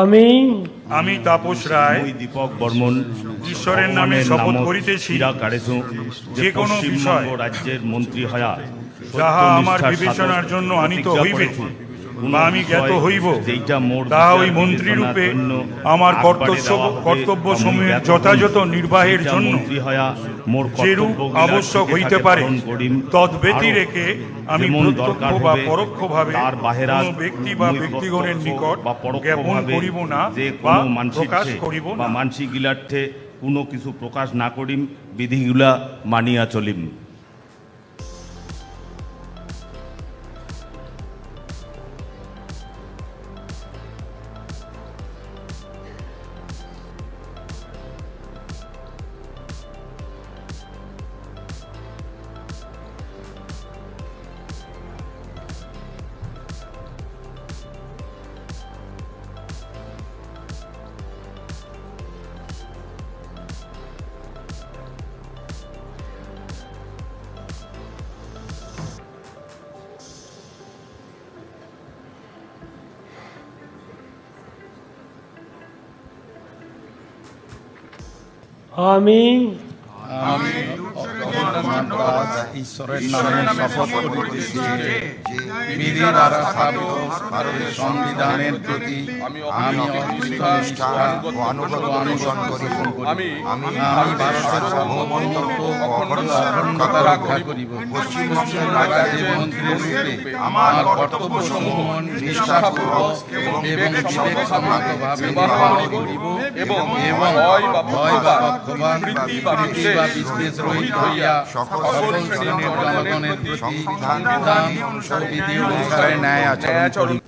আমি আমি তাপস রায় দীপক বর্মন ঈশ্বরের নামে শপথ করিতেছি যে কোনো বিষয় রাজ্যের মন্ত্রী হয়া যাহা আমার বিবেচনার জন্য আনিত হইবে বা আমি জ্ঞাত হইব তাহা ওই মন্ত্রীরূপে আমার কর্তব্য সমূহের যথাযথ নির্বাহের জন্য যেরূপ আবশ্যক হইতে পারে তদ্ব্যতি রেখে আমি প্রত্যক্ষ বা পরোক্ষভাবে কোনো ব্যক্তি বা ব্যক্তিগণের নিকট জ্ঞাপন করিব না বা প্রকাশ করিব না। মানসিক গিলার্থে কোনো কিছু প্রকাশ না করিম, বিধিগুলা মানিয়া চলিম। আমি ঈশ্বরের নামে শপথ করিতেছি যে বিধি দ্বারা স্থাপিত ভারতের সংবিধানের প্রতি আমি নিষ্ঠা ও অনুসরণ করিব। আমি ভারতের সার্বভৌমত্ব ও অখণ্ডতা রক্ষা করিব। পশ্চিমবঙ্গের রাজ্যের মন্ত্রীর রূপে আমার কর্তব্যসমূহ নিষ্ঠাপূর্বক এবং বিবেকসম্মতভাবে পালন করিব এবং ভয় বা পক্ষপাত বা বিদ্বেষ রহিত হইয়া সকল শ্রেণীর জনগণের প্রতি সংবিধান ও বিধি অনুসারে ন্যায় আচরণ করিব।